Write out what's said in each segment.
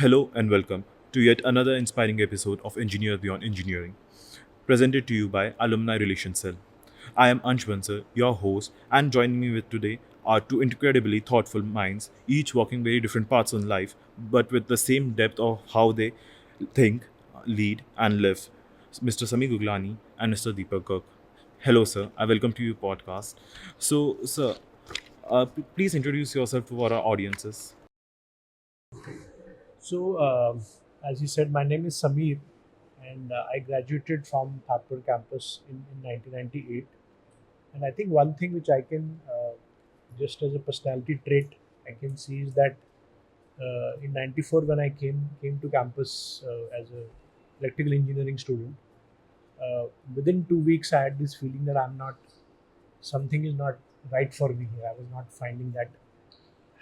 Hello and welcome to yet another inspiring episode of Engineer Beyond Engineering, presented to you by Alumni Relations Cell. I am Ansh Bansal, your host, and joining me with today are two incredibly thoughtful minds, each walking very different paths in life, but with the same depth of how they think, lead, and live. Mr. Sami Guglani and Mr. Deepak Garg. Hello, sir. I welcome to your podcast. So, sir, please introduce yourself to our audiences. So, as you said, my name is Samir, and I graduated from Thapar campus in 1998. And I think one thing which I can, just as a personality trait, I can see is that in '94 when I came to campus as a electrical engineering student, within 2 weeks I had this feeling that I'm not something is not right for me here. I was not finding that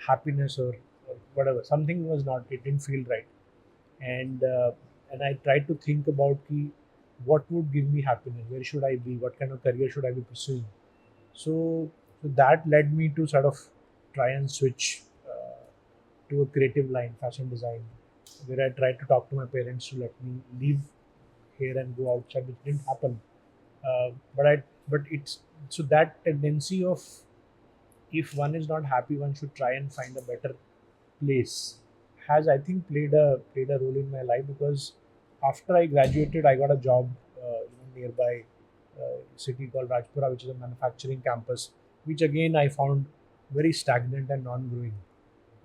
happiness or whatever. Something was not. It didn't feel right and and I tried to think about what would give me happiness, where should I be, what kind of career should I be pursuing. So that led me to sort of try and switch to a creative line, fashion design, where I tried to talk to my parents to let me leave here and go outside, which didn't happen. But it's so that tendency of, if one is not happy, one should try and find a better place, has I think played a role in my life, because after I graduated, I got a job nearby city called Rajpura, which is a manufacturing campus, which again I found very stagnant and non-growing,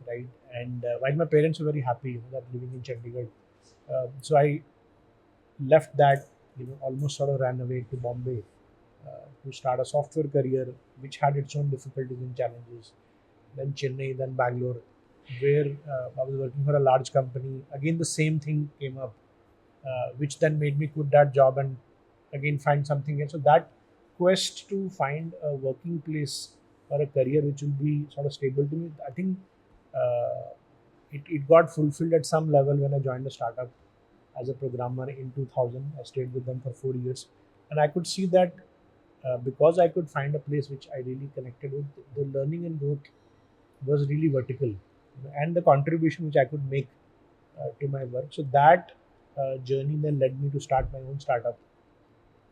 right? And while my parents were very happy, that living in Chandigarh, so I left that, almost sort of ran away to Bombay to start a software career, which had its own difficulties and challenges. Then Chennai, then Bangalore, where I was working for a large company. Again, the same thing came up, which then made me quit that job and again find something else. So that quest to find a working place or a career which will be sort of stable to me, I think it got fulfilled at some level when I joined a startup as a programmer in 2000. I stayed with them for 4 years, and I could see that because I could find a place which I really connected with, the learning and growth was really vertical, and the contribution which I could make to my work. So that journey then led me to start my own startup,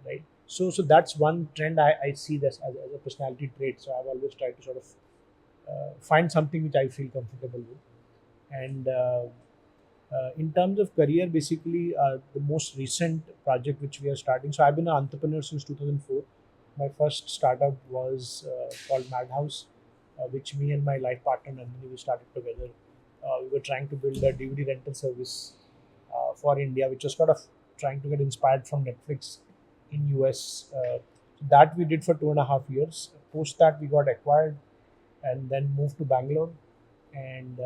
right? So that's one trend I see this as a personality trait. So I've always tried to sort of find something which I feel comfortable with. And in terms of career, basically, the most recent project which we are starting. So I've been an entrepreneur since 2004. My first startup was called Madhouse, which me and my life partner Nandini we started together. We were trying to build a DVD rental service for India, which was sort of trying to get inspired from Netflix in US. That we did for 2.5 years. Post that, we got acquired and then moved to Bangalore, and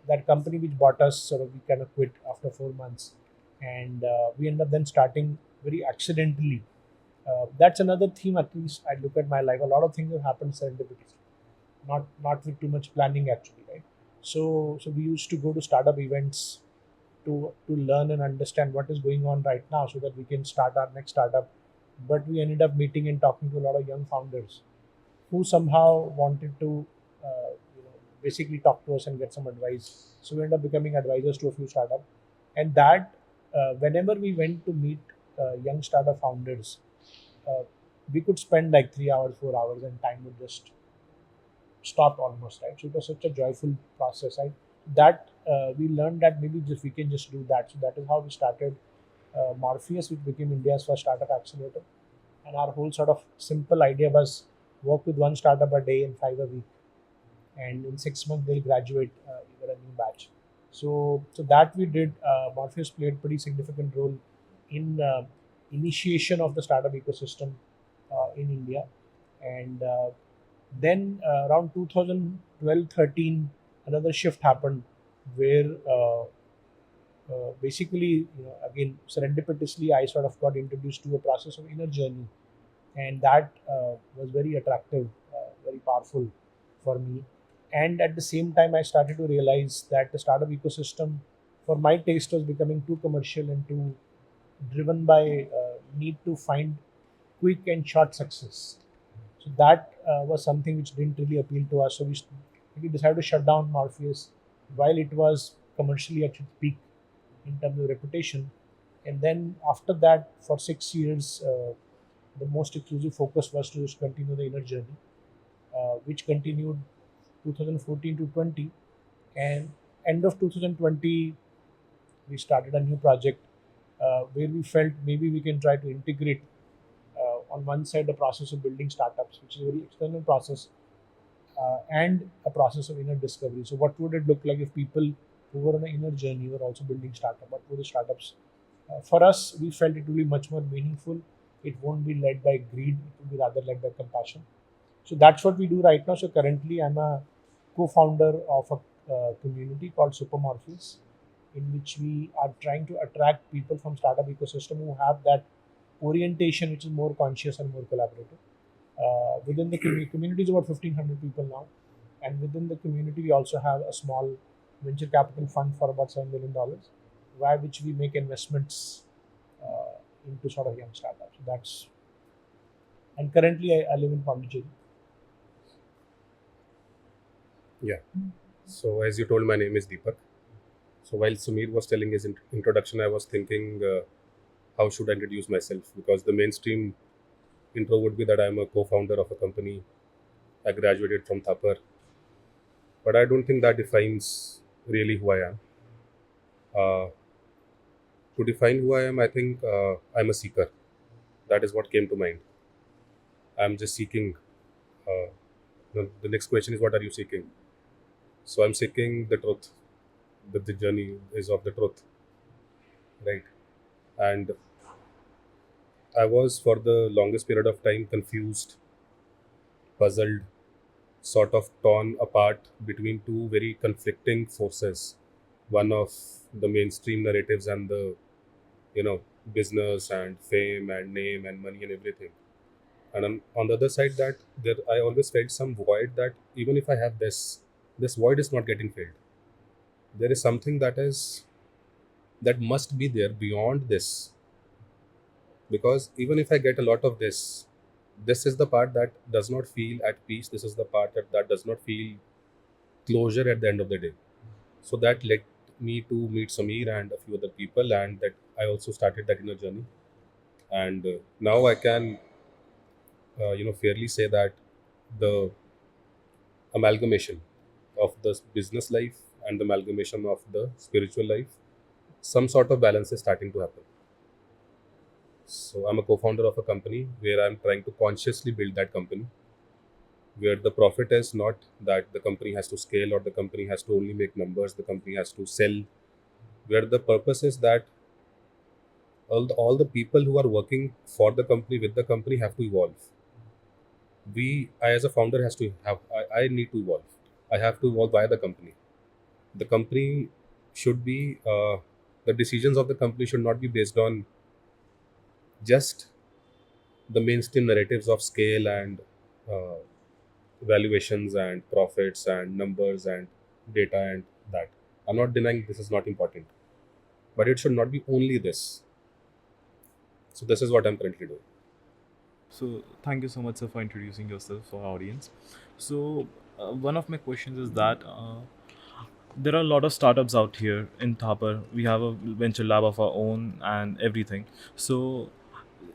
that company which bought us, sort of, we kind of quit after 4 months, and we ended up then starting very accidentally. That's another theme. At least I look at my life. A lot of things have happened serendipitously, not with too much planning actually, right? So we used to go to startup events to learn and understand what is going on right now, so that we can start our next startup. But we ended up meeting and talking to a lot of young founders who somehow wanted to basically talk to us and get some advice. So we ended up becoming advisors to a few startups, and that whenever we went to meet young startup founders, uh, we could spend like 3 hours, 4 hours, and time would just stop almost, right? So it was such a joyful process, right? That we learned that maybe just we can just do that. So that is how we started Morpheus, which became India's first startup accelerator. And our whole sort of simple idea was work with one startup a day and five a week, and in 6 months they'll graduate. You get a new batch. So that we did. Morpheus played pretty significant role in initiation of the startup ecosystem in India, and then around 2012-13, another shift happened where basically, again serendipitously, I sort of got introduced to a process of inner journey, and that was very attractive, very powerful for me. And at the same time, I started to realize that the startup ecosystem, for my taste, was becoming too commercial and too driven by need to find quick and short success. So that was something which didn't really appeal to us. So we decided to shut down Morpheus while it was commercially at its peak in terms of reputation. And then after that, for 6 years, the most exclusive focus was to just continue the inner journey, which continued 2014 to 20. And end of 2020, we started a new project where we felt maybe we can try to integrate on one side the process of building startups, which is a very external process, and a process of inner discovery. So, what would it look like if people who were on an inner journey were also building startup? What were the startups? For us, we felt it will be much more meaningful. It won't be led by greed; it will be rather led by compassion. So that's what we do right now. So currently, I'm a co-founder of a community called Super Morpheus, in which we are trying to attract people from startup ecosystem who have that orientation, which is more conscious and more collaborative. Within the community is about 1,500 people now, and within the community, we also have a small venture capital fund for about $7 million, via which we make investments into sort of young startups. So that's, and currently I live in Pondicherry. Yeah. So, as you told, my name is Deepak. So, while Sumir was telling his introduction, I was thinking, how should I introduce myself? Because the mainstream intro would be that I'm a co founder of a company. I graduated from Thapar. But I don't think that defines really who I am. Uh, to define who I am, I think I'm a seeker. That is what came to mind. I'm just seeking. Uh, the next question is, what are you seeking? So, I'm seeking the truth. The journey is of the truth, right? And I was, for the longest period of time, confused, puzzled, sort of torn apart between two very conflicting forces. One of the mainstream narratives and the, you know, business and fame and name and money and everything. And on the other side, that there, I always felt some void that even if I have this void is not getting filled. There is something that must be there beyond this, because even if I get a lot of this is the part that does not feel at peace. This is the part that does not feel closure at the end of the day. So that led me to meet Samir and a few other people, and that I also started that inner journey. And now I can fairly say that the amalgamation of the business life and the amalgamation of the spiritual life, some sort of balance is starting to happen. So I'm a co-founder of a company where I'm trying to consciously build that company, where the profit is not that the company has to scale or the company has to only make numbers, the company has to sell, where the purpose is that all the people who are working for the company, with the company, have to evolve. I as a founder has to have, I need to evolve. I have to evolve via the company. The company should be, the decisions of the company should not be based on just the mainstream narratives of scale and uh, valuations and profits and numbers and data and that. I'm not denying this is not important, but it should not be only this. So this is what I'm currently doing. So, thank you so much, sir, for introducing yourself for our audience. So, one of my questions is that there are a lot of startups out here in Thapar. We have a venture lab of our own and everything. So,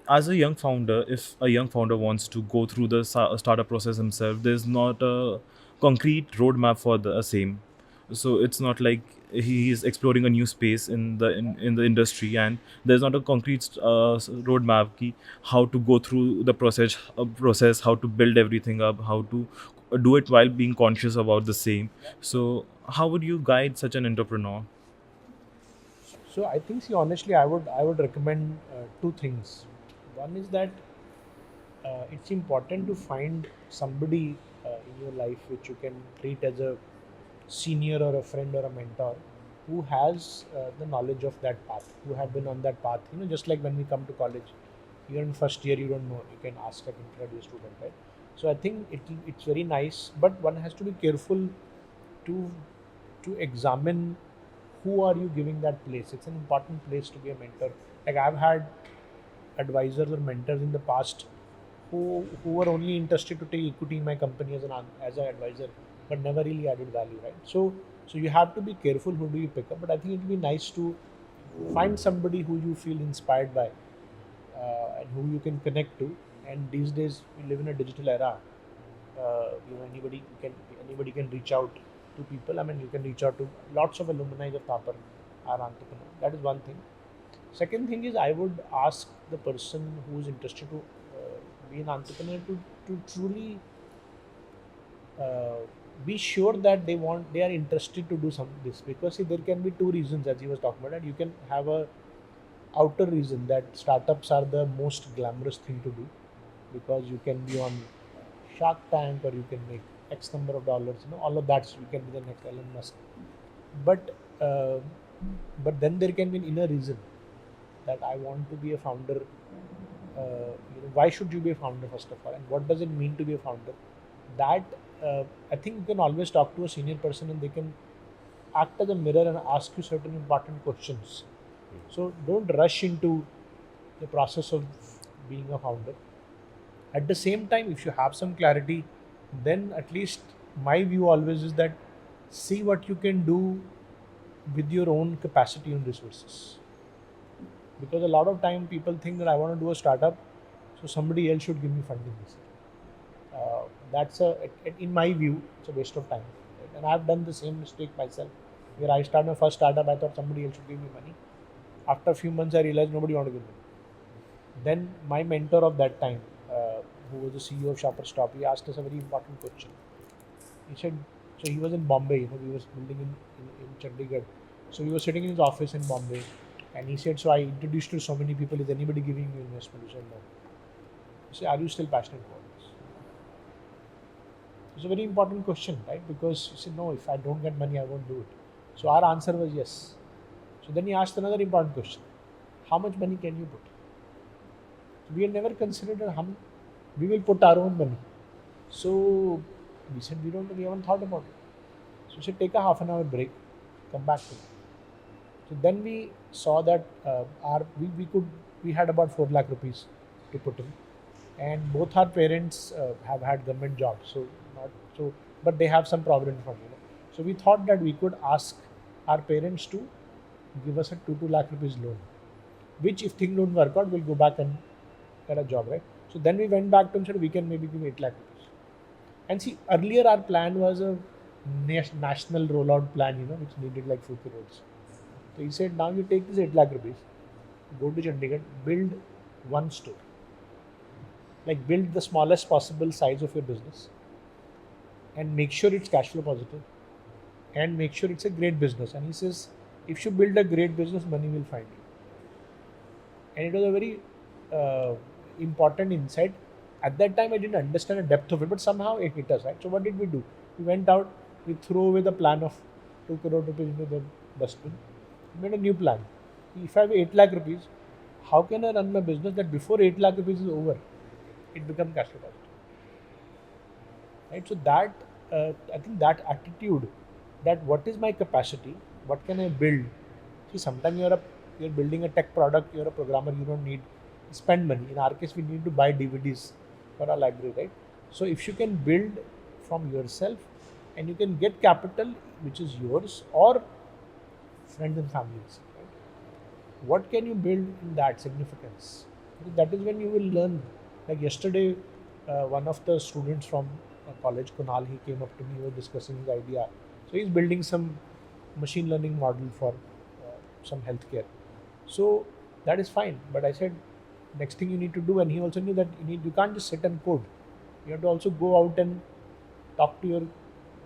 as a young founder, if a young founder wants to go through the startup process himself, there's not a concrete roadmap for the same. So it's not like he is exploring a new space in the industry, and there's not a concrete roadmap ki how to go through the process, how to build everything up, how to do it while being conscious about the same. So how would you guide such an entrepreneur? So I think, see, honestly, I would recommend two things. One is that it's important to find somebody in your life which you can treat as a senior or a friend or a mentor, who has the knowledge of that path, who have been on that path. Just like when we come to college, you're in first year, you don't know, you can ask an introduced student, right? So I think it's very nice, but one has to be careful to examine who are you giving that place. It's an important place to be a mentor. Like, I've had advisors or mentors in the past who were only interested to take equity in my company as an advisor, but never really added value, right? So So you have to be careful who do you pick up. But I think it will be nice to find somebody who you feel inspired by, and who you can connect to. And these days we live in a digital era. Anybody can reach out to people. I mean, you can reach out to lots of alumni of Thapar are entrepreneurs. That is one thing. Second thing is, I would ask the person who is interested to be an entrepreneur to truly uh, be sure that they are interested to do some this, because see, there can be two reasons, as he was talking about, that you can have a outer reason that startups are the most glamorous thing to do, because you can be on Shark Tank, or you can make X number of dollars, all of that. So you can be the next Elon Musk. But uh, but then there can be an inner reason that I want to be a founder. Why should you be a founder, first of all, and what does it mean to be a founder? That I think you can always talk to a senior person, and they can act as a mirror and ask you certain important questions. So don't rush into the process of being a founder. At the same time, if you have some clarity, then at least my view always is that see what you can do with your own capacity and resources. Because a lot of time people think that I want to do a startup, so somebody else should give me funding. That's in my view, it's a waste of time. Right? And I've done the same mistake myself, where I started my first startup. I thought somebody else should give me money. After a few months, I realized nobody wanted to give me money. Then my mentor of that time, who was the CEO of Shopper Stop, he asked us a very important question. He said, so he was in Bombay, we was building in Chandigarh. So we were sitting in his office in Bombay, and he said, so I introduced to so many people, is anybody giving you investment? He said, no. He said, are you still passionate about this? It's a very important question, right? Because he said, no, if I don't get money, I won't do it. So our answer was yes. So then he asked another important question. How much money can you put? So we had never considered how we will put our own money. So we said, we haven't thought about it. So we said, take a half an hour break, come back to it. So then we saw that we had about 4 lakh rupees to put in, and both our parents have had government jobs, so not so, but they have some provident fund. So we thought that we could ask our parents to give us a 2 lakh rupees loan, which if things don't work out, we'll go back and get a job, right? So then we went back to him and said, we can maybe give 8 lakh rupees. And see, earlier our plan was a national rollout plan, which needed like 4 crores. So he said, now you take this 8 lakh rupees, go to Chandigarh, build one store. Like build the smallest possible size of your business, and make sure it's cash flow positive, and make sure it's a great business. And he says, if you build a great business, money will find you. And it was a very important insight. At that time, I didn't understand the depth of it, but somehow it hit us, right? So what did we do? We went out, we threw away the plan of 2 crore rupees into the dustbin, we made a new plan. If I have 8 lakh rupees, how can I run my business that before 8 lakh rupees is over, it becomes cash flow positive? Right? So that I think that attitude, that what is my capacity, what can I build? See, sometimes you're building a tech product, you're a programmer, you don't need to spend money. In our case, we need to buy DVDs for our library, right? So if you can build from yourself, and you can get capital which is yours, or friends and families, right? What can you build in that significance? Because that is when you will learn. Like yesterday, one of the students from college, Kunal, he came up to me, we were discussing his idea. So he's building some machine learning model for some healthcare. So that is fine. But I said, next thing you need to do, and he also knew that you can't just sit and code. You have to also go out and talk to your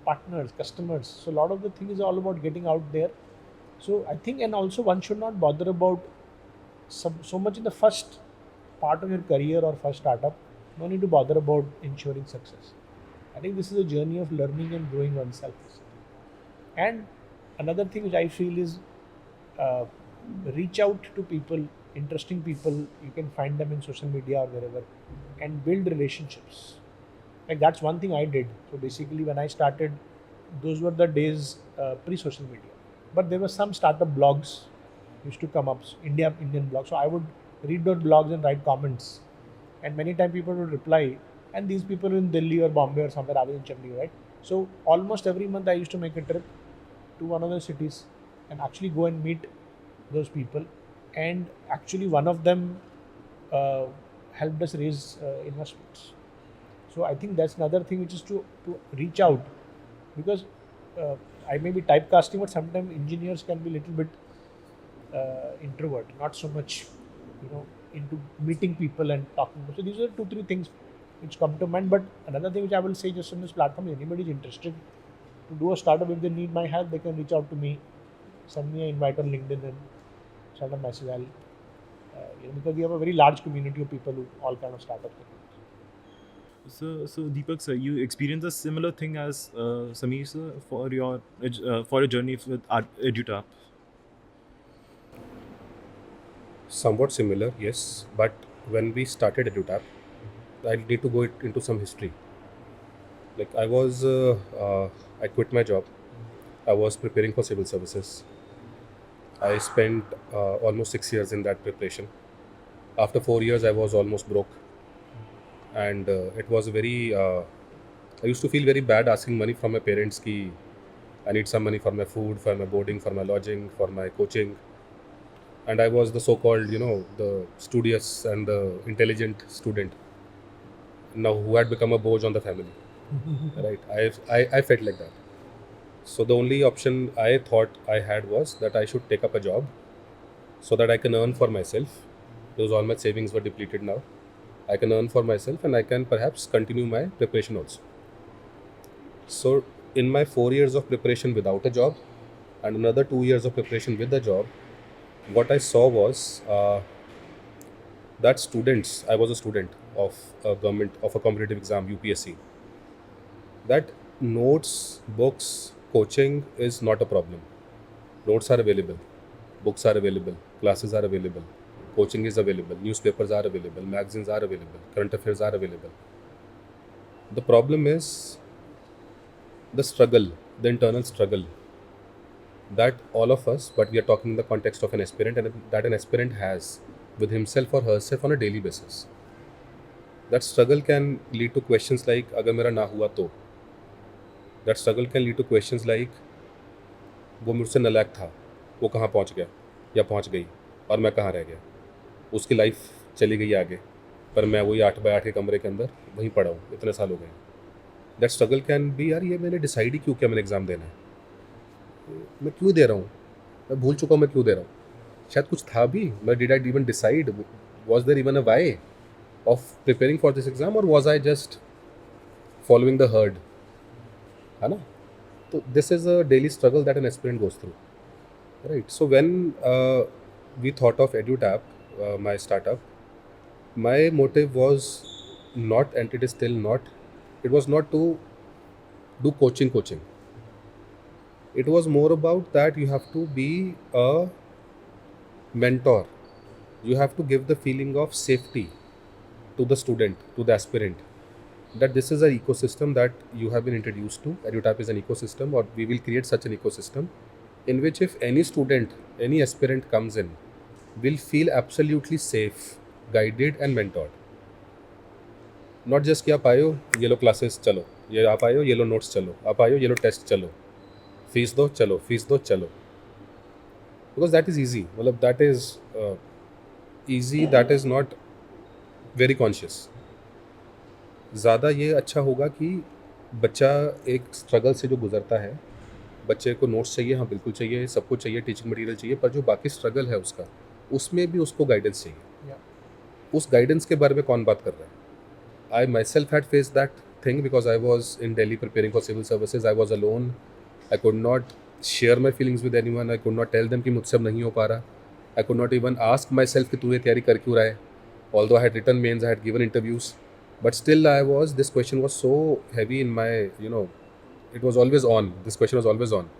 partners, customers. So a lot of the thing is all about getting out there. So I think, and also one should not bother about so much in the first part of your career or first startup. No need to bother about ensuring success. I think this is a journey of learning and growing oneself. And another thing which I feel is uh, reach out to people, interesting people. You can find them in social media or wherever, and build relationships. Like that's one thing I did. So basically, when I started, those were the days pre-social media. But there were some startup blogs used to come up, Indian blogs. So I would read those blogs and write comments, and many times people would reply. And these people in Delhi or Bombay or somewhere, I was in Chandigarh, right? So almost every month I used to make a trip, to one of the cities and actually go and meet those people. And actually, one of them uh, helped us raise investments. So I think that's another thing, which is to reach out, because uh, I may be typecasting, but sometimes engineers can be a little bit introvert, not so much, into meeting people and talking. So these are two, three things which come to mind. But another thing which I will say just on this platform, if anybody is interested to do a startup, if they need my help, they can reach out to me, send me an invite on LinkedIn and send a message. I'll, because we have a very large community of people who all kind of startups. So Deepak sir, you experienced a similar thing as Sameer sir for your for a journey with EduTap. Somewhat similar, yes. But when we started EduTap, I need to go into some history. Like I quit my job. I was preparing for civil services. I spent almost 6 years in that preparation. After 4 years, I was almost broke, and it was very. I used to feel very bad asking money from my parents. Ki I need some money for my food, for my boarding, for my lodging, for my coaching. And I was the so-called, the studious and the intelligent student. Now who had become a bourge on the family, right? I felt like that. So the only option I thought I had was that I should take up a job so that I can earn for myself, because all my savings were depleted now. I can earn for myself and I can perhaps continue my preparation also. So in my 4 years of preparation without a job and another 2 years of preparation with a job, what I saw was that students, I was a student of a competitive exam, UPSC, that notes, books, coaching is not a problem. Notes are available, books are available, classes are available, coaching is available, newspapers are available, magazines are available, current affairs are available. The problem is the struggle, the internal struggle that all of us, but we are talking in the context of an aspirant, and that an aspirant has with himself or herself on a daily basis. That struggle can lead to questions like, "Agar mera na hua to." That struggle can lead to questions like, "वो मुझसे नालायक था, वो कहाँ पहुँच गया या पहुँच गई और मैं कहाँ रह गया? उसकी लाइफ चली गई आगे, पर मैं वही 8x8 के कमरे के अंदर वहीं पड़ा हूँ, इतने साल हो गए." दैट स्ट्रगल कैन बी, यार ये मैंने डिसाइड ही क्यों किया मैंने एग्ज़ाम देना है, मैं क्यों दे रहा हूँ, मैं भूल चुका हूँ मैं क्यों दे रहा हूँ, शायद कुछ था भी, मैं did I even decide, was there even a why of preparing for this exam, और was I just following the herd, है ना? तो this is a daily struggle that an aspirant goes through, right? So when we thought of EduTap, my startup, my motive was not, and it is still not, it was not to do coaching. It was more about that you have to be a mentor. You have to give the feeling of safety to the student, to the aspirant, that this is an ecosystem that you have been introduced to. EduTap is an ecosystem, or we will create such an ecosystem in which if any student, any aspirant comes in, will feel absolutely safe, guided and mentored. Not just कि आप आए हो ये लो classes चलो, ये आप आए हो ये लो नोट्स चलो, आप आए हो ये लो टेस्ट चलो, फीस दो चलो, फीस दो चलो, because that is easy, मतलब that is easy, that is not very conscious. ज़्यादा ये अच्छा होगा कि बच्चा एक स्ट्रगल से जो गुजरता है, बच्चे को नोट्स चाहिए, हाँ बिल्कुल चाहिए, सब कुछ चाहिए, टीचिंग मटेरियल चाहिए, पर जो बाकी स्ट्रगल है उसका, उसमें भी उसको गाइडेंस चाहिए। उस गाइडेंस के बारे में कौन बात कर रहा है? I myself had faced that thing because I was in Delhi preparing for civil services. I was alone. I could not share my feelings with anyone. I could not tell them कि मुझसे अब नहीं हो पा रहा. I could not even ask myself कि तू ये तैयारी कर क्यों रहा है? Although I had written mains, I had given interviews, but still this question was so heavy in my, it was always on. This question was always on.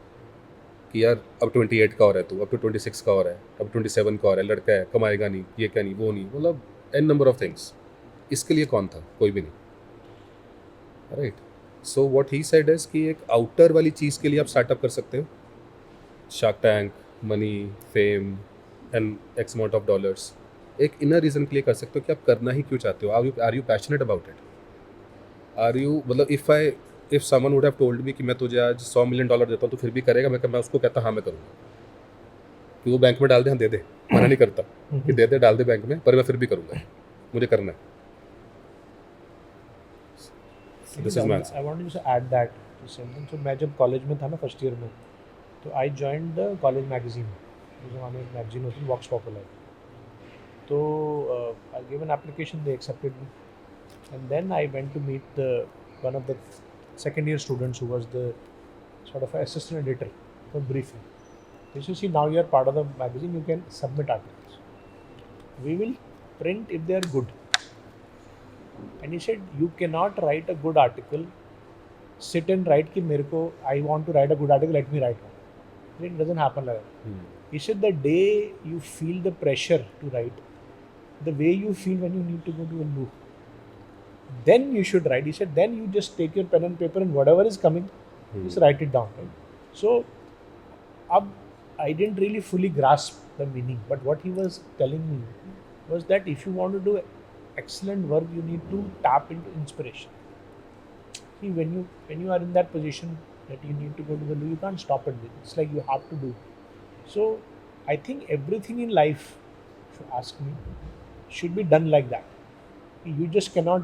कि यार अब 28 का हो रहा है तू, अब तो 26 का हो रहा है, अब 27 का हो रहा है, लड़का है, कमाएगा नहीं, ये क्या नहीं, वो नहीं, मतलब n number of things. इसके लिए कौन था? कोई भी नहीं, right? So what he said is कि एक आउटर वाली चीज़ के लिए आप स्टार्टअप कर सकते हो, shark tank, money, fame and x amount of dollars. एक इनर रीज़न के लिए कर सकते हो कि आप करना ही क्यों चाहते हो, are you passionate about it, are you, मतलब if I if someone would have told me कि मैं तुझे आज $100 मिलियन देता हूँ तो फिर भी करेगा, मैं उसको कहता हाँ मैं करूँगा, कि वो बैंक में डाल दे, हाँ दे दे, मना नहीं करता कि दे दे, डाल दे बैंक में, पर मैं फिर भी करूँगा, मुझे करना है. This is my answer. I want to add that to something. तो मैं जब कॉलेज में था ना, फर्स्ट ईयर में, तो I joined the college magazine. उस ज़माने में मैगजीन होती वॉक्स पॉपुलर. तो I give an application, they accepted me, and then I went to meet the one of the second year students who was the sort of assistant editor for briefing. They said, see, now you are part of the magazine, you can submit articles. We will print if they are good. And he said, you cannot write a good article, sit and write ki mere ko, I want to write a good article, let me write one. It doesn't happen like that. He said, the day you feel the pressure to write, the way you feel when you need to go to a loop, then you should write. He said, then you just take your pen and paper and whatever is coming, just write it down. Right? So, I didn't really fully grasp the meaning, but what he was telling me was that if you want to do excellent work, you need to tap into inspiration. See, when you are in that position that you need to go to the loo, you can't stop it. It's like you have to do. So, I think everything in life, if you ask me, should be done like that. You just cannot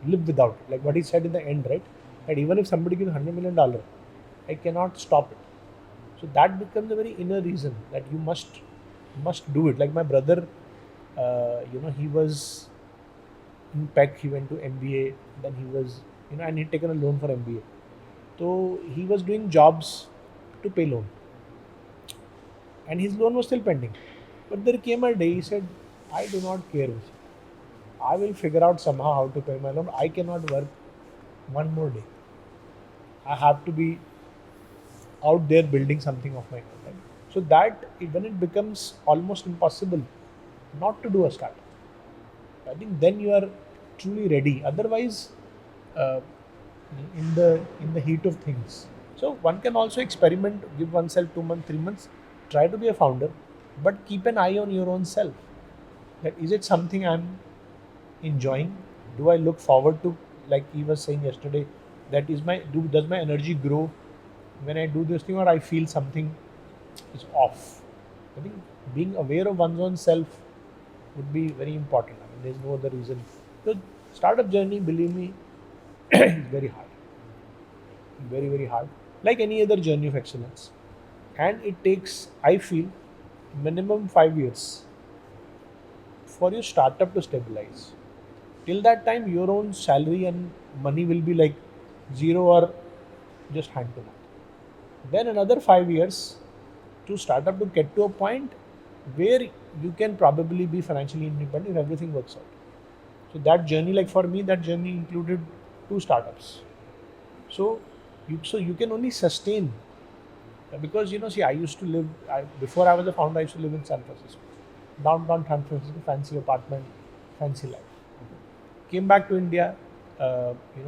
live without it. Like what he said in the end, right? That even if somebody gives $100 million, I cannot stop it. So that becomes a very inner reason that you must do it. Like my brother, he was in PEC, he went to MBA, then he was, and he'd taken a loan for MBA. So he was doing jobs to pay loan. And his loan was still pending. But there came a day, he said, I do not care. I will figure out somehow how to pay my loan. I cannot work one more day. I have to be out there building something of my own. Right? So that when it becomes almost impossible not to do a startup, I think then you are truly ready. Otherwise, uh, in the heat of things. So one can also experiment, give oneself 2 months, 3 months, try to be a founder, but keep an eye on your own self. That is it something I'm enjoying? Do I look forward to, like he was saying yesterday, that is does my energy grow when I do this thing, or I feel something is off? I think being aware of one's own self would be very important. I mean, there's no other reason. The startup journey, believe me, is very hard, very very hard, like any other journey of excellence, and it takes, I feel, minimum 5 years for your startup to stabilize. Till that time, your own salary and money will be like zero or just hand to mouth. Then another 5 years to startup to get to a point where you can probably be financially independent if everything works out. So that journey, like for me, that journey included 2 startups. So you can only sustain because see, I used to live before I was a founder. I used to live in San Francisco, downtown San Francisco, fancy apartment, fancy life. Came back to India,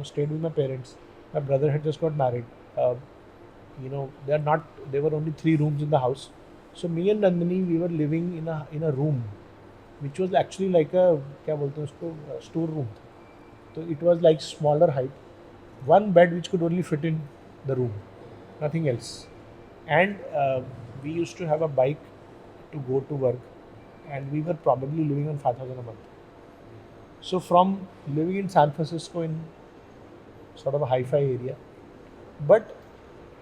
stayed with my parents. My brother had just got married. There were only 3 rooms in the house. So me and Nandini, we were living in a room, which was actually like a, क्या बोलते हैं उसको, store room. So it was like smaller height, one bed which could only fit in the room, nothing else. And we used to have a bike to go to work, and we were probably living on 5,000 a month. So from living in San Francisco in sort of a hi-fi area, but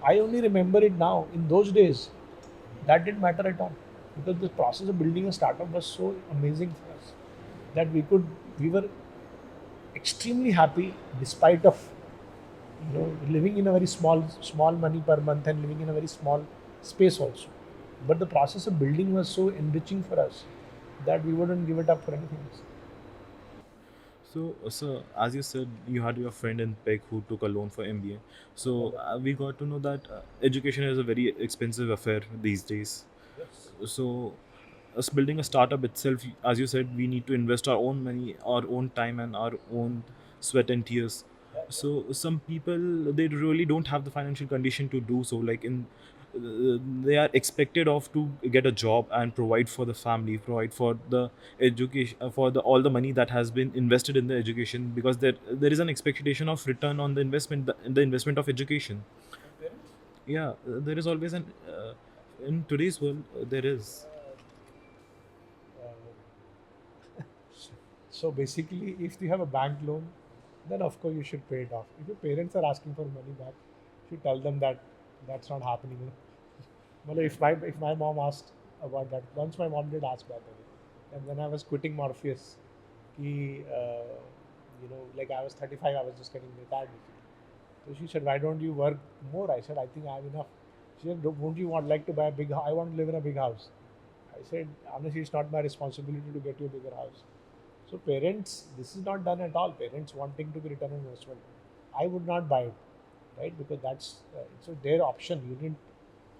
I only remember it now. In those days, that didn't matter at all because the process of building a startup was so amazing for us that we were extremely happy despite of living in a very small money per month and living in a very small space also. But the process of building was so enriching for us that we wouldn't give it up for anything else. So, as you said, you had your friend in PEC who took a loan for MBA. So, we got to know that education is a very expensive affair these days. Yes. So, us building a startup itself, as you said, we need to invest our own money, our own time, and our own sweat and tears. So, some people they really don't have the financial condition to do so. Like in they are expected of to get a job and provide for the family, provide for the education, for the all the money that has been invested in the education, because there is an expectation of return on the investment, the investment of education. Yeah, there is always an in today's world there is. So basically, if you have a bank loan, then of course you should pay it off. If your parents are asking for money back, you should tell them that that's not happening. Well, if my mom asked about that, once my mom did ask about it, and when I was quitting Morpheus, like I was 35, I was just getting retired. So she said, "Why don't you work more?" I said, "I think I have enough." She said, "Won't you want like to buy a big house? I want to live in a big house." I said, "Honestly, it's not my responsibility to get you a bigger house." So parents, this is not done at all. Parents wanting to be return on investment, I would not buy it, right? Because that's so their option. You didn't.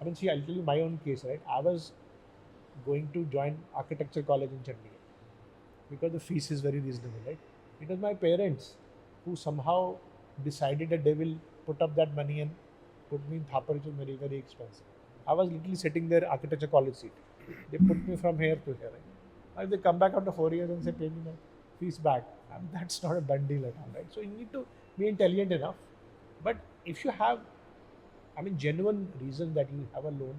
I mean, see, I'll tell you my own case, right? I was going to join architecture college in Chandigarh because the fees is very reasonable, right? It was my parents who somehow decided that they will put up that money and put me in Thapar, which was very, very expensive. I was literally sitting there, architecture college seat. They put me from here to here. Right? Now, if they come back after 4 years and say, pay me my fees back, that's not a done deal at all, right? So you need to be intelligent enough. But if you have, I mean, genuine reason that you have a loan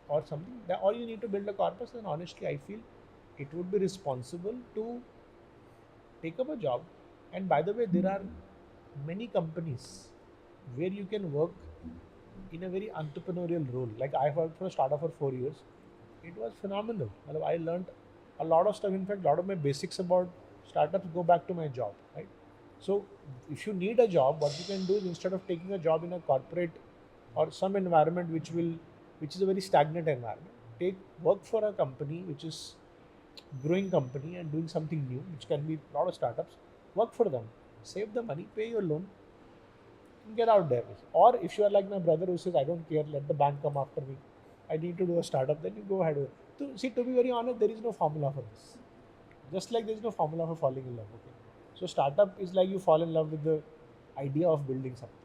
or something, that or you need to build a corpus, then honestly, I feel it would be responsible to take up a job. And by the way, there are many companies where you can work in a very entrepreneurial role. Like I worked for a startup for 4 years. It was phenomenal. I learned a lot of stuff. In fact, a lot of my basics about startups go back to my job, right? So if you need a job, what you can do is instead of taking a job in a corporate or some environment which is a very stagnant environment, take work for a company which is growing company and doing something new, which can be a lot of startups. Work for them, save the money, pay your loan, and get out there. Or if you are like my brother who says, I don't care, let the bank come after me. I need to do a startup, then you go ahead with it. See, to be very honest, there is no formula for this. Just like there is no formula for falling in love. Okay. So startup is like you fall in love with the idea of building something.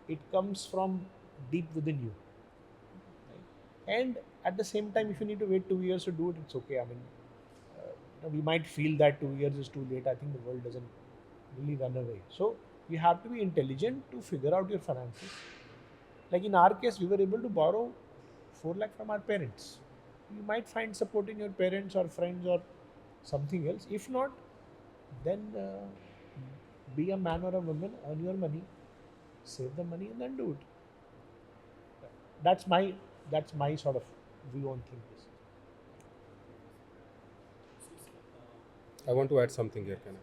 It comes from deep within you. Right? And at the same time, if you need to wait 2 years to do it, it's okay. I mean, we might feel that 2 years is too late. I think the world doesn't really run away. So you have to be intelligent to figure out your finances. Like in our case, we were able to borrow 4 lakh from our parents. You might find support in your parents or friends or something else. If not, then be a man or a woman, earn your money, save the money, and then do it. That's my sort of view on things. I want to add something here, can I?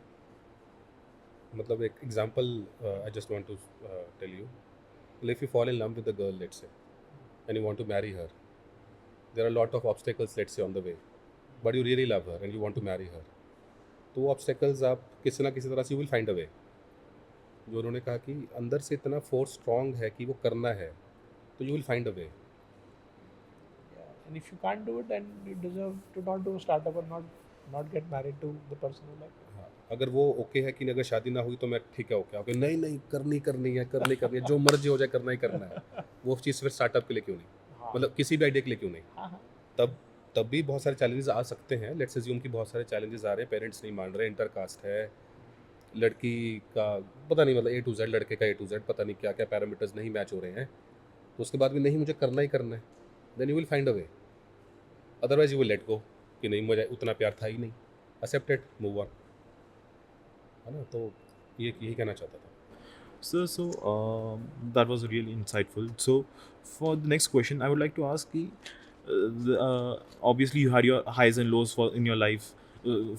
मतलब एक example I just want to tell you. Well, if you fall in love with a girl, let's say, and you want to marry her, there are a lot of obstacles, let's say, on the way, but you really love her and you want to marry her. तो वो obstacles आप किसी ना किसी तरह से you will find a way. जो उन्होंने कहा कि अंदर से इतना फोर्स स्ट्रांग है कि वो करना है, तो you will find a way. Yeah. And if you can't do it, then you deserve to not do a startup or not get married to the person you like. हाँ, अगर वो okay है कि अगर शादी ना हुई तो मैं ठीक है ओके ओके नहीं नहीं करनी है जो मर्जी हो जाए करना ही करना है वो चीज़ फिर स्टार्टअप के लिए क्यों नहीं हाँ. मतलब किसी भी आइडिया के लिए क्यों नहीं हाँ, हाँ. तब भी बहुत सारे चैलेंजेस आ सकते हैं लेट्स अज्यूम कि बहुत सारे चैलेंजेस आ रहे हैं पेरेंट्स नहीं मान रहे इंटरकास्ट है लड़की का पता नहीं मतलब A to Z लड़के का A to Z पता नहीं क्या क्या पैरामीटर्स नहीं मैच हो रहे हैं तो उसके बाद भी नहीं मुझे करना ही करना है then you will find a way otherwise you will let go कि नहीं मुझे उतना प्यार था ही नहीं एक्सेप्ट इट मूव ऑन है ना तो ये यही कहना चाहता था That was really insightful. So, for the next question, I would like to ask you, obviously you had your highs and lows in your life,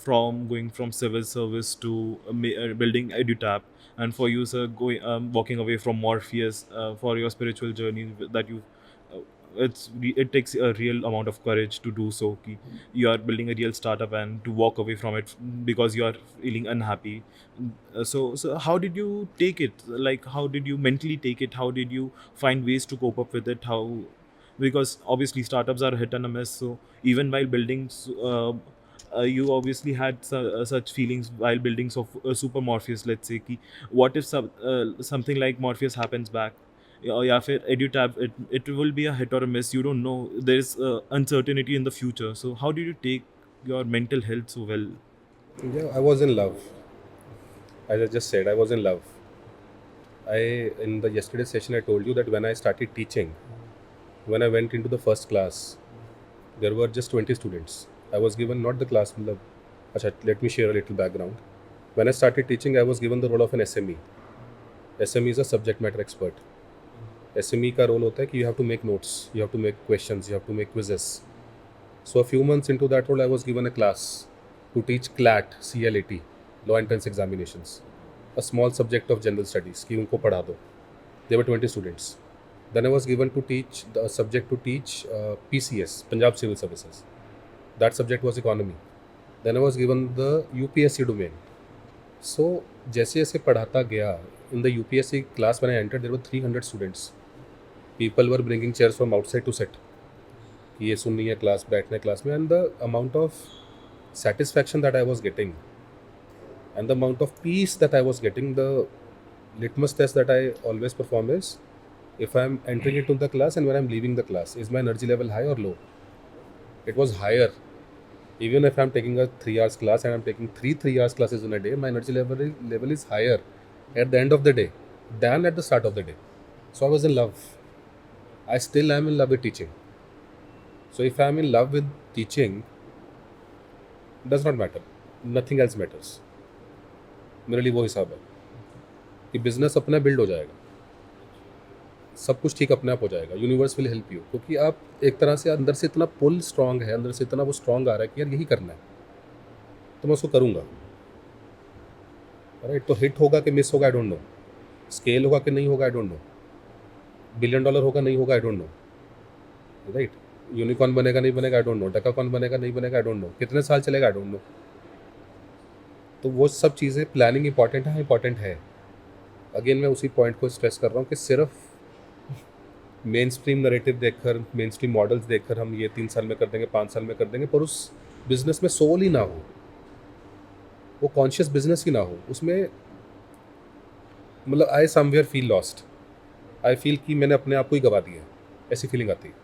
from going from civil service to building EduTap, and for you, sir, walking away from Morpheus for your spiritual journey that you. It takes a real amount of courage to do so. Ki you are building a real startup and to walk away from it because you are feeling unhappy. So how did you take it? Like, how did you mentally take it? How did you find ways to cope up with it? How, because obviously startups are hit and a miss. So even while building, you obviously had such feelings while building Super Morpheus. Let's say, ki, what if something like Morpheus happens back या फिर EduTap, it will be a hit or a miss. You don't know. There is uncertainty in the future. So how did you take your mental health so well? Yeah, I was in love. As I just said, I was in love. In the yesterday session, I told you that when I started teaching, when I went into the first class, there were just 20 students. I was given not the class. Acha, let me share a little background. When I started teaching, I was given the role of an SME. SME is a subject matter expert. SME का role होता है कि you have to make notes, you have to make questions, you have to make quizzes. So a few months into that role, I was given a class to teach CLAT, CLAT, Law Entrance Examinations, a small subject of general studies कि उनको पढ़ा दो. There were 20 students. Then I was given to teach the subject to teach PCS, Punjab Civil Services. That subject was economy. Then I was given the UPSC domain. So जैसे जैसे पढ़ाता गया, in the UPSC class when I entered, there were 300 students. People were bringing chairs from outside to sit. कि ये सुननी है class, बैठना है क्लास में, and the amount of satisfaction that I was getting and the amount of peace that I was getting, the litmus test that I always perform is if I'm entering into the class and when I'm leaving the class, is my energy level high or low? It was higher. Even if I'm taking a 3 hours class and I'm taking 3 hours classes in a day, my energy level is higher at the end of the day than at the start of the day. So I was in love. I still am in love with teaching. So if I'm in love with teaching, does not matter. Nothing else matters. मेरे लिए वो हिसाब है कि business अपना build हो जाएगा, सब कुछ ठीक अपने आप हो जाएगा. यूनिवर्स विल हेल्प यू, क्योंकि आप एक तरह से अंदर से इतना पुल स्ट्रांग है, अंदर से इतना वो स्ट्रांग आ रहा है कि यार यही करना है, तो मैं उसको करूँगा. राइट. तो हिट होगा कि मिस होगा, आई डोंट नो. स्केल होगा कि नहीं होगा, आई डोंट नो. $1 बिलियन होगा नहीं होगा, I don't know. Right. Unicorn बनेगा नहीं बनेगा, आई डोंट नो. डेकाकॉर्न बनेगा नहीं बनेगा, आई डोंट नो. कितने साल चलेगा, आई डोंट नो. तो वो सब चीज़ें, प्लानिंग इंपॉर्टेंट है, इंपॉर्टेंट है. अगेन मैं उसी पॉइंट को स्ट्रेस कर रहा हूँ कि सिर्फ मेन स्ट्रीम नरेटिव देखकर, मेन स्ट्रीम मॉडल्स देखकर हम ये 3 साल में कर देंगे, 5 साल में कर देंगे, पर उस बिजनेस में सोल ही ना हो, वो कॉन्शियस बिजनेस ही ना हो उसमें. मतलब I somewhere feel lost. I feel कि मैंने अपने आप को ही गवा दिया, ऐसी फीलिंग आती है.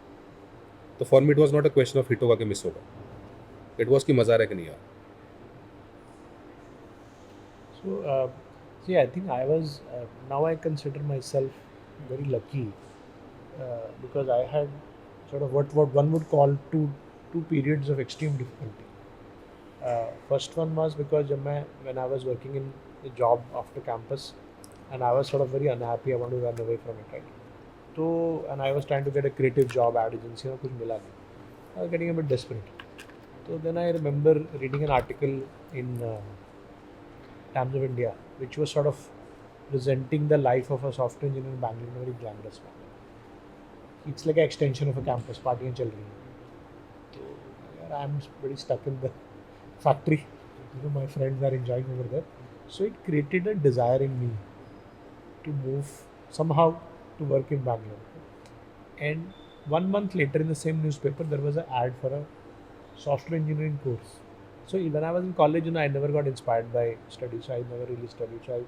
तो for me it was not a question of hit होगा कि मिस होगा. इट वॉज कि मज़ा आ रहा है कि नहीं यार. So, see, I think I was, now I consider myself very lucky because I had sort of what one would call two periods of extreme difficulty. First one was because when I was working in the job after campus and I was sort of very unhappy, I wanted to run away from it, right? So, and I was trying to get a creative job ad agency, कुछ मिला नहीं. I was getting a bit desperate. So then I remember reading an article in Times of India, which was sort of presenting the life of a software engineer in Bangalore in a very glamorous manner. It's like an extension of a campus, partying chal rahi hai. So I'm very stuck in the factory. My friends are enjoying over there. So it created a desire in me to move somehow to work in Bangalore. And 1 month later, in the same newspaper, there was an ad for a software engineering course. So when I was in college, I never got inspired by studies. So I never really studied. So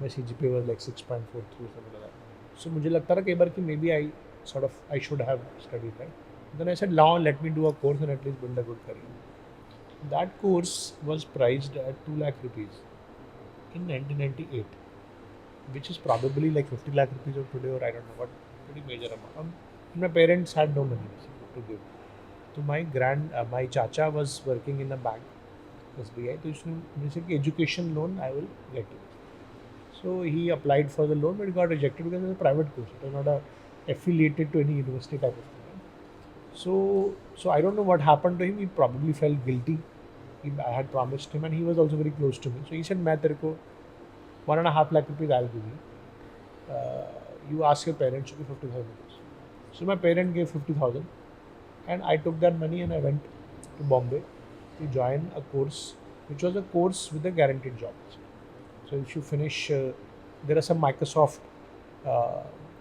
my CGPA was like 6.43 something like that. So मुझे लगता था कई बार कि maybe I should have studied, right? Then I said, now let me do a course and at least build a good career. That course was priced at 2 lakh rupees in 1998, which is probably like 50 lakh rupees of today, or I don't know what, pretty major amount. My parents had no money to give. So my chacha was working in a bank, SBI. तो उसने मुझे कि education loan I will get it. So he applied for the loan, but it got rejected because it was a private course. It was not affiliated to any university type of thing. So I don't know what happened to him. He probably felt guilty. I had promised him, and he was also very close to me. So he said, "मैं तेरे को 1.5 lakh rupees I'll give you. You ask your parents to give 50,000 rupees." So my parent gave 50,000, and I took that money and I went to Bombay to join a course, which was a course with a guaranteed job. So if you finish, there are some Microsoft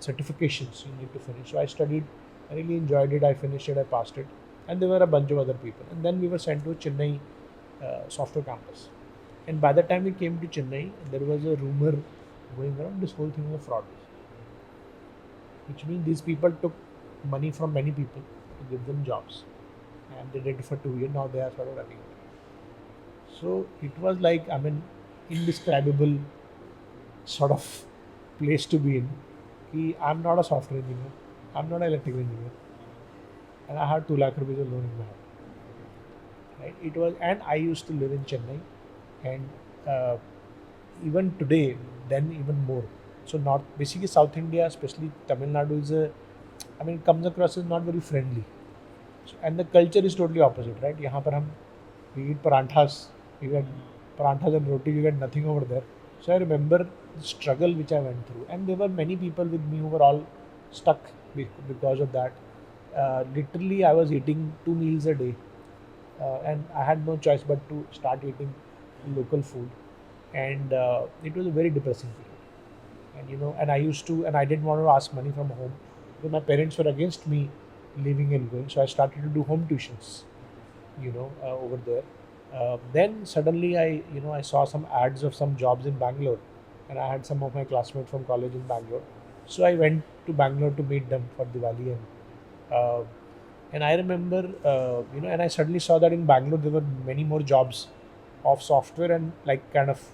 certifications you need to finish. So I studied, I really enjoyed it, I finished it, I passed it. And there were a bunch of other people. And then we were sent to Chennai software campus. And by the time we came to Chennai, there was a rumor going around, this whole thing was a fraud. which means these people took money from many people to give them jobs, and they did it for 2 years. Now they are sort of running it. So it was like, I mean, indescribable sort of place to be in. I'm not a software engineer, I'm not an electrical engineer, and I had 2 lakh rupees of loan in my hand. Right? It was, and I used to live in Chennai, and even today, then even more. So North, basically South India, especially Tamil Nadu, is a, I mean, comes across as not very friendly. So, and the culture is totally opposite, right? यहाँ पर हम we eat paranthas, we get paranthas and roti, we get nothing over there. So I remember the struggle which I went through, and there were many people with me who were all stuck because of that. Literally, I was eating 2 meals a day, and I had no choice but to start eating local food, and it was a very depressing period. And and I used to, and I didn't want to ask money from home because my parents were against me leaving and going. So I started to do home tuitions, over there. Then suddenly I saw some ads of some jobs in Bangalore, and I had some of my classmates from college in Bangalore. So I went to Bangalore to meet them for Diwali, uh, and I remember, and I suddenly saw that in Bangalore there were many more jobs of software, and like kind of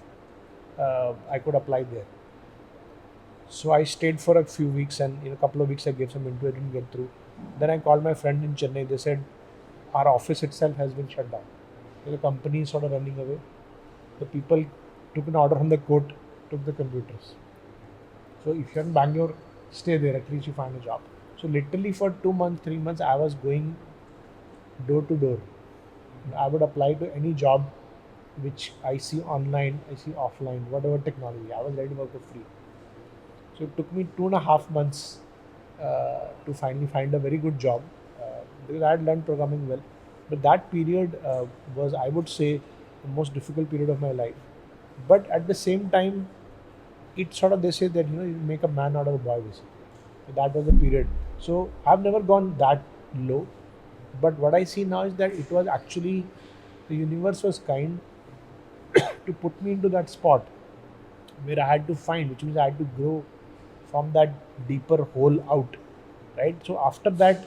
I could apply there. So I stayed for a few weeks, and in a couple of weeks I gave some interview, didn't get through. Then I called my friend in Chennai. They said our office itself has been shut down. The company is sort of running away. The people took an order from the court, took the computers. So if you're in Bangalore, stay there. At least you find a job. So literally for 2 months, 3 months, I was going door to door. I would apply to any job which I see online, I see offline, whatever technology. I was ready to work for free. So it took me 2.5 months to finally find a very good job, because I had learned programming well. But that period was, I would say, the most difficult period of my life. But at the same time, it sort of, they say that you make a man out of a boy, basically. So that was the period. So I've never gone that low. But what I see now is that it was actually, the universe was kind to put me into that spot where I had to find, which means I had to grow from that deeper hole out, right? So after that,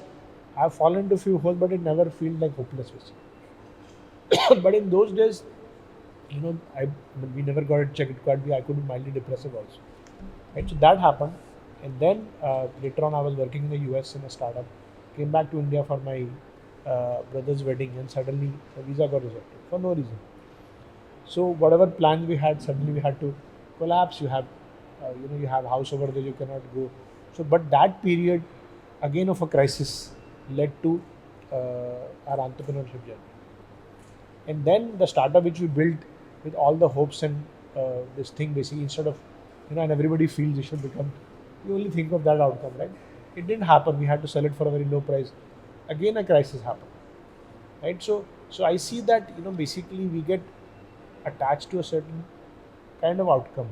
I've fallen into a few holes, but it never feels like hopeless. Basically. But in those days, we never got it checked. It could be, I could be mildly depressive also, right? So that happened, and then later on, I was working in the US in a startup. Came back to India for my brother's wedding, and suddenly the visa got rejected for no reason. So whatever plans we had, suddenly we had to collapse. You have house over there, you cannot go. So, but that period again of a crisis led to our entrepreneurship journey. And then the startup which we built with all the hopes and this thing, basically, instead of, and everybody feels it should become, you only think of that outcome, right? It didn't happen. We had to sell it for a very low price. Again, a crisis happened, right? So I see that, basically we get attached to a certain kind of outcome,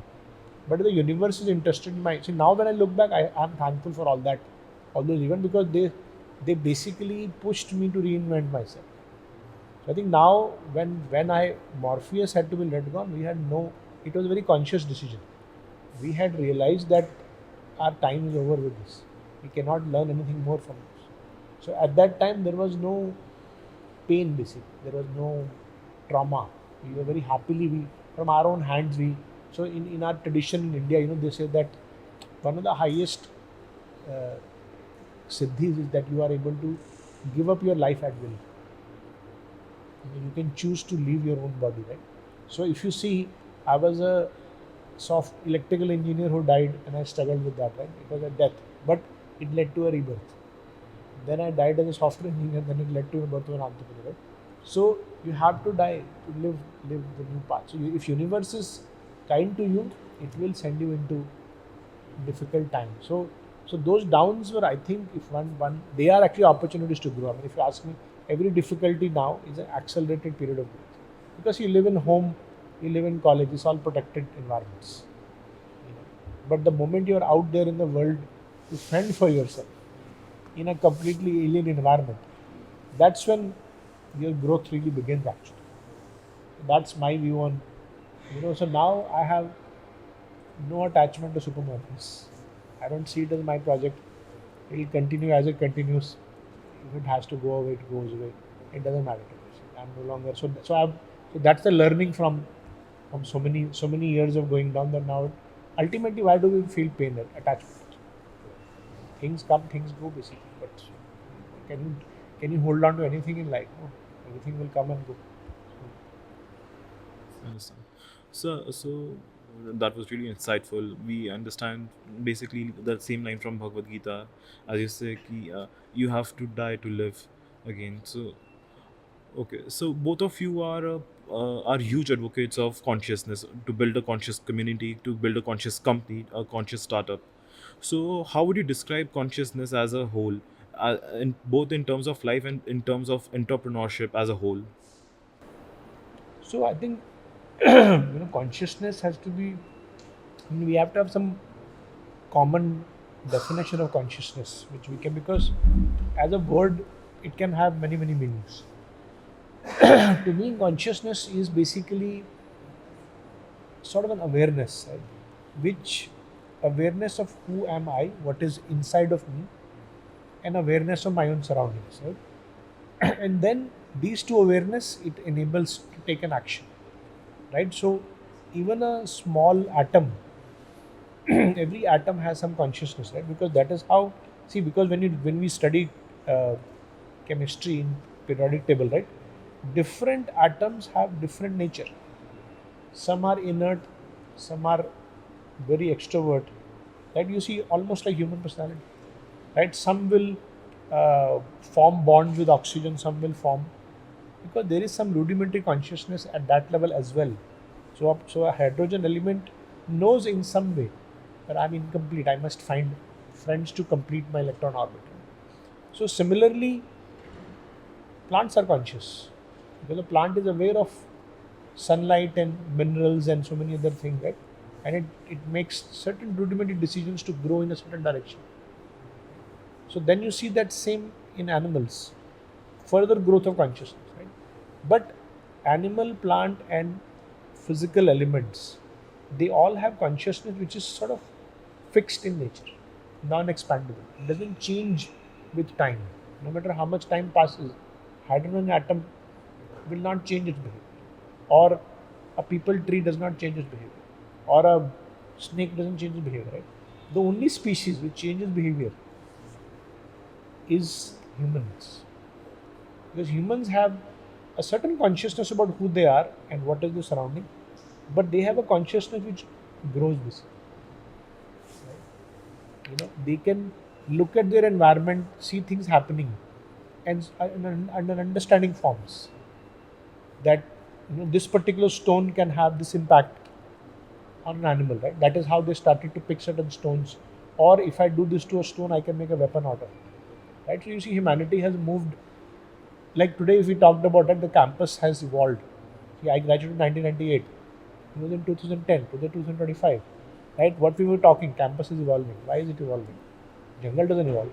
but the universe is interested in my. So now when I look back, I'm thankful for all that, all those events, because they basically pushed me to reinvent myself. So I think now when I Morpheus had to be let go, we had no. It was a very conscious decision. We had realized that our time is over with this. We cannot learn anything more from this. So at that time there was no pain, basically. There was no trauma. We were very happily, we from our own hands, we. So in our tradition in India, they say that one of the highest uh, siddhis is that you are able to give up your life at will. You can choose to leave your own body, right? So if you see, I was a soft electrical engineer who died, and I struggled with that, right? It was a death, but it led to a rebirth. Then I died as a software engineer, then it led to a birth of an entrepreneur, right? So you have to die to live the new path. So if universe is kind to you, it will send you into difficult times. So those downs were, I think, if one they are actually opportunities to grow. I mean, if you ask me, every difficulty now is an accelerated period of growth, because you live in home, you live in college, it's all protected environments. But the moment you're out there in the world to fend for yourself in a completely alien environment, that's when your growth really begins. Actually, that's my view on. So now I have no attachment to Super Morpheus. I don't see it as my project. It will continue as it continues. If it has to go away, it goes away. It doesn't matter to me. I'm no longer so that's the learning from so many years of going down that now ultimately why do we feel pain and attachment? Things come, things go basically. But can you can you hold on to anything in life? No. Everything will come and go. Understand. So that was really insightful. We understand basically the same line from Bhagavad Gita, as you say, ki, you have to die to live again. So okay, so both of you are huge advocates of consciousness to build a conscious community, to build a conscious company, a conscious startup. So how would you describe consciousness as a whole, both in terms of life and in terms of entrepreneurship as a whole? So I think consciousness has to be. We have to have some common definition of consciousness, which we can because as a word it can have many meanings. To me, consciousness is basically sort of an awareness, right? Which awareness of who am I, what is inside of me, and awareness of my own surroundings, right? And then these two awareness it enables to take an action, right? So even a small atom, every atom has some consciousness, right? Because that is how because when we study uh, chemistry in periodic table, right? Different atoms have different nature. Some are inert, some are very extrovert. That you see almost like human personality, right? Some will form bonds with oxygen, some will form because there is some rudimentary consciousness at that level as well. So a hydrogen element knows in some way that I'm incomplete. I must find friends to complete my electron orbit. So similarly, plants are conscious because the plant is aware of sunlight and minerals and so many other things, right? And it makes certain rudimentary decisions to grow in a certain direction. So then you see that same in animals, further growth of consciousness, right? But animal, plant, and physical elements, they all have consciousness which is sort of fixed in nature, non-expandable. It doesn't change with time. No matter how much time passes, hydrogen atom will not change its behavior. Or a people tree does not change its behavior. Or a snake doesn't change its behavior, right? The only species which changes behavior is humans. Because humans have a certain consciousness about who they are and what is the surrounding, but they have a consciousness which grows with it. They can look at their environment, see things happening, and an understanding forms that this particular stone can have this impact on an animal, right? That is how they started to pick certain stones. Or if I do this to a stone, I can make a weapon out of it, right? So you see, humanity has moved. Like today, if we talked about that, the campus has evolved. See, I graduated in 1998. It was in 2010 to the 2025, right? What we were talking, campus is evolving. Why is it evolving? Jungle doesn't evolve,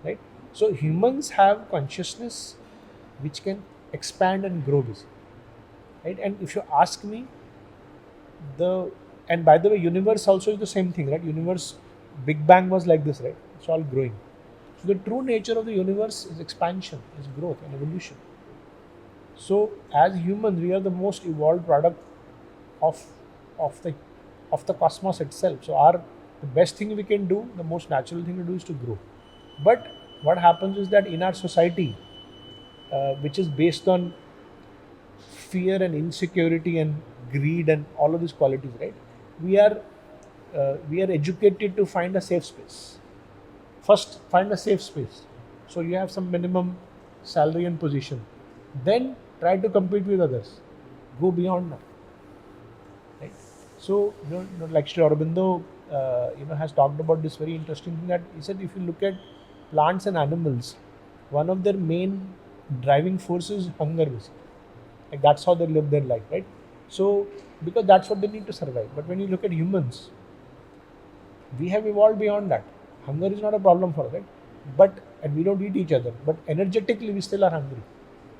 right? So humans have consciousness which can expand and grow basically, right? And if you ask me, the and by the way, universe also is the same thing, right? Universe, Big Bang was like this, right? It's all growing. So the true nature of the universe is expansion, is growth and evolution. So as humans, we are the most evolved product of of the of the cosmos itself. So our the best thing we can do, the most natural thing to do is to grow. But what happens is that in our society, which is based on fear and insecurity and greed and all of these qualities, right? We are educated to find a safe space. First, find a safe space. So you have some minimum salary and position. Then try to compete with others. Go beyond that, right? So like Sri Aurobindo, has talked about this very interesting thing that he said if you look at plants and animals, one of their main driving forces is hunger, basically. Like that's how they live their life, right? So because that's what they need to survive. But when you look at humans, we have evolved beyond that. Hunger is not a problem for us, right? And we don't eat each other, but energetically we still are hungry,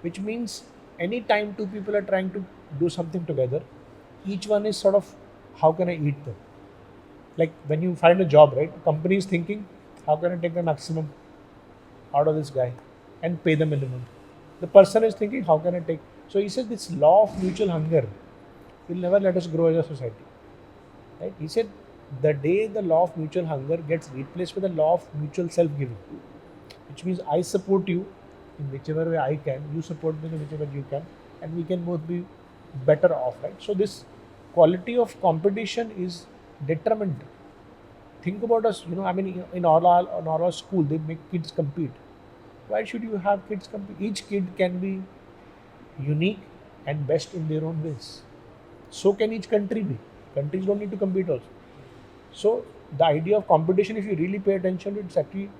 which means anytime two people are trying to do something together, each one is sort of, how can I eat them? Like when you find a job, right? Company is thinking, how can I take the maximum out of this guy and pay the minimum? The person is thinking, how can I take? So he says this law of mutual hunger will never let us grow as a society. Right? He said the day the law of mutual hunger gets replaced with the law of mutual self-giving, which means I support you in whichever way I can, you support me in whichever you can, and we can both be better off, right? So this quality of competition is detrimental. Think about us, I mean, in our school, they make kids compete. Why should you have kids compete? Each kid can be unique and best in their own ways. So can each country be. Countries don't need to compete also. So the idea of competition, if you really pay attention to it, it's actually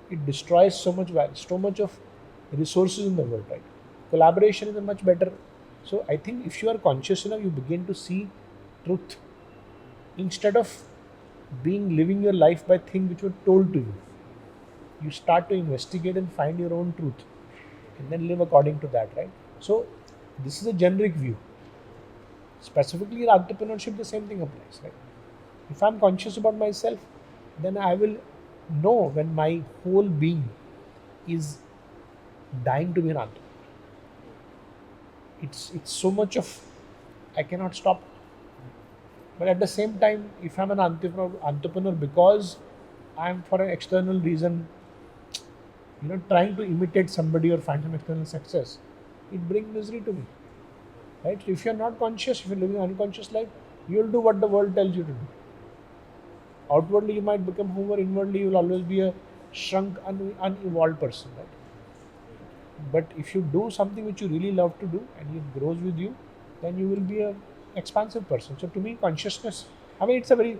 it destroys so much value, so much of resources in the world, right? Collaboration is a much better. So I think if you are conscious enough, you begin to see truth instead of being living your life by things which were told to you. You start to investigate and find your own truth, and then live according to that, right? So this is a generic view. Specifically in entrepreneurship, the same thing applies, right? If I'm conscious about myself, then I will know when my whole being is dying to be an entrepreneur. It's so much of I cannot stop. But at the same time, if I'm an entrepreneur because I'm for an external reason, trying to imitate somebody or find some external success, it brings misery to me. Right? So if you're not conscious, if you're living an unconscious life, you'll do what the world tells you to do. Outwardly, you might become Homer. Inwardly, you will always be a shrunk, unevolved person. Right? But if you do something which you really love to do and it grows with you, then you will be a expansive person. So to me, consciousness. I mean, it's a very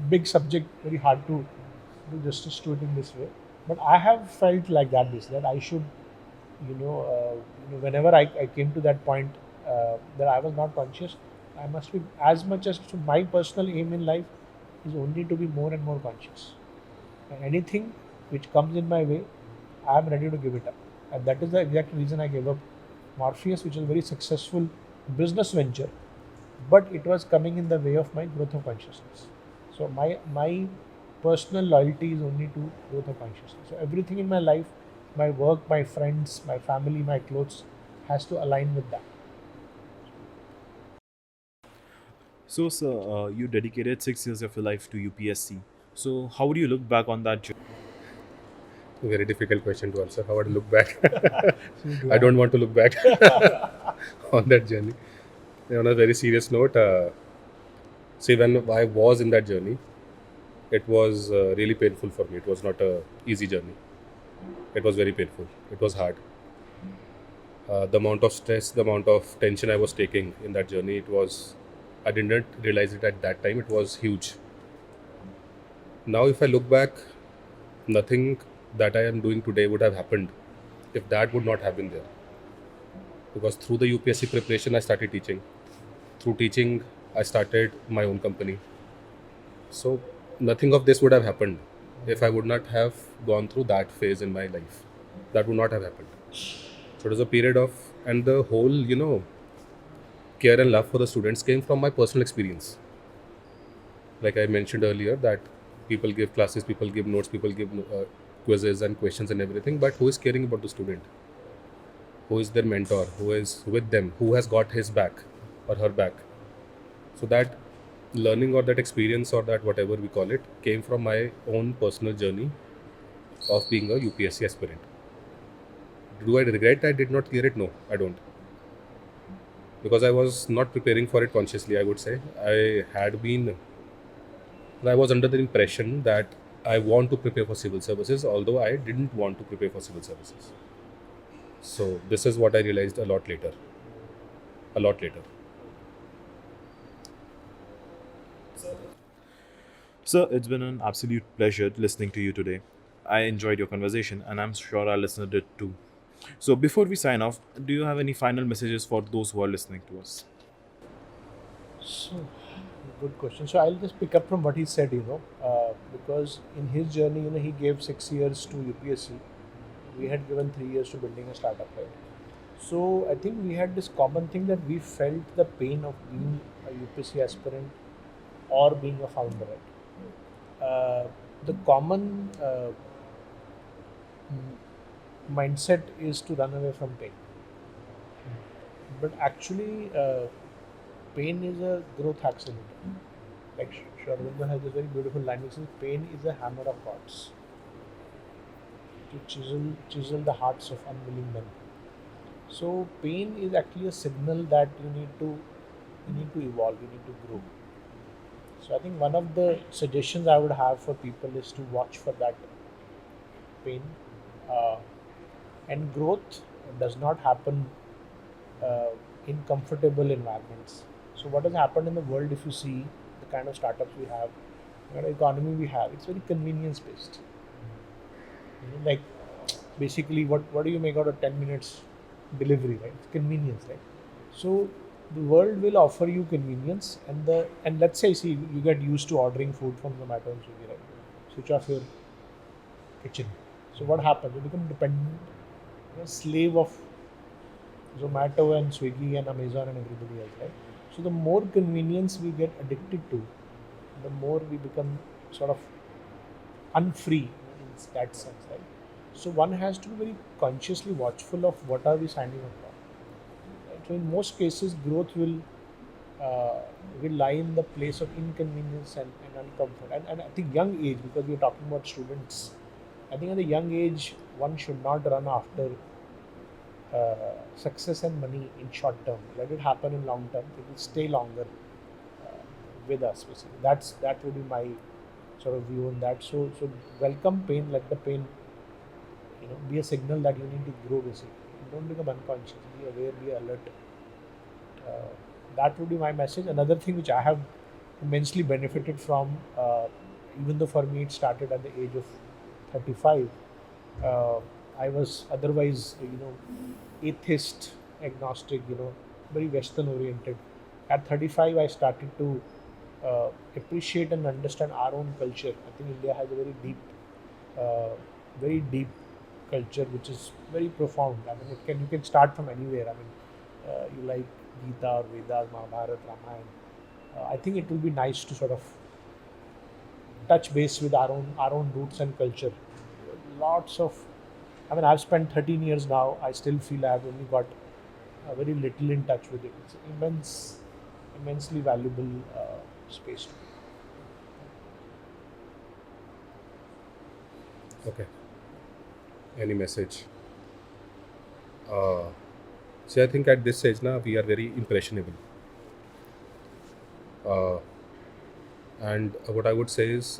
big subject, very hard to do justice to it in this way. But I have felt like that I should, whenever I came to that point that I was not conscious, I must be as much as to my personal aim in life is only to be more and more conscious. And anything which comes in my way, I am ready to give it up. And that is the exact reason I gave up Morpheus, which is a very successful business venture, but it was coming in the way of my growth of consciousness. So my personal loyalty is only to growth of consciousness. So everything in my life, my work, my friends, my family, my clothes, has to align with that. So, sir, you dedicated 6 years of your life to UPSC. So, how would you look back on that journey? Very difficult question to answer. How would I look back? So I don't want to look back on that journey. On a very serious note, see, when I was in that journey, it was really painful for me. It was not a easy journey. It was very painful. It was hard. The amount of stress, the amount of tension I was taking in that journey, I didn't realize it at that time. It was huge. Now, if I look back, nothing that I am doing today would have happened if that would not have been there. Because through the UPSC preparation, I started teaching. Through teaching, I started my own company. So nothing of this would have happened if I would not have gone through that phase in my life. That would not have happened. So it was a period of, and the whole, care and love for the students came from my personal experience. Like I mentioned earlier, that people give classes, people give notes, people give quizzes and questions and everything, but who is caring about the student? Who is their mentor? Who is with them? Who has got his back or her back? So that learning or that experience or that whatever we call it came from my own personal journey of being a UPSC aspirant. Do I regret I did not clear it? No, I don't. Because I was not preparing for it consciously, I would say. I was under the impression that I want to prepare for civil services, although I didn't want to prepare for civil services. So this is what I realized a lot later. A lot later. Sir, it's been an absolute pleasure listening to you today. I enjoyed your conversation, and I'm sure our listener did too. So, before we sign off, do you have any final messages for those who are listening to us? So, good question. So I'll just pick up from what he said, because in his journey, he gave 6 years to UPSC. We had given 3 years to building a startup, right? So I think we had this common thing that we felt the pain of being a UPSC aspirant or being a founder, right? the common mindset is to run away from pain. But actually, pain is a growth accelerator. Like Sri Aurobindo has this very beautiful line which says, "Pain is a hammer of gods to chisel the hearts of unwilling men." So pain is actually a signal that you need to evolve, you need to grow. So I think one of the suggestions I would have for people is to watch for that pain. Uh, and growth does not happen uh, in comfortable environments. So what has happened in the world, if you see the kind of startups we have, the kind of economy we have, it's very convenience based. Like basically, what do you make out of 10 minutes delivery, right? It's convenience, right? So the world will offer you convenience, and let's say, see, you get used to ordering food from Zomato and Swiggy, right? Switch off your kitchen. So what happens? You become dependent, slave of Zomato and Swiggy and Amazon and everybody else, right? So the more convenience we get addicted to, the more we become sort of unfree in that sense, right? So one has to be very consciously watchful of what are we signing up for. Right? So in most cases, growth uh, will lie in the place of inconvenience and uncomfort. And at the young age, because we're talking about students, I think at a young age, one should not run after success and money in short term. Let it happen in long term. It will stay longer uh, with us. Basically, that would be my sort of view on that. So welcome pain. Let the pain, be a signal that you need to grow. Basically, don't become unconscious. Be aware. Be alert. Uh, that would be my message. Another thing which I have immensely benefited from, even though for me it started at the age of 35. Uh, I was otherwise, atheist, agnostic, very Western oriented. At 35, I started to appreciate and understand our own culture. I think India has a uh, very deep culture, which is very profound. I mean, you can start from anywhere. I mean, you like Gita or Vedas, Mahabharata, Ramayana. I think it will be nice to sort of touch base with our own roots and culture. Lots of, I mean, I've spent 13 years now. I still feel I've only got very little in touch with it. It's immensely valuable space. Okay. Any message? Uh, See, I think at this stage now we are very impressionable. Uh, and what I would say is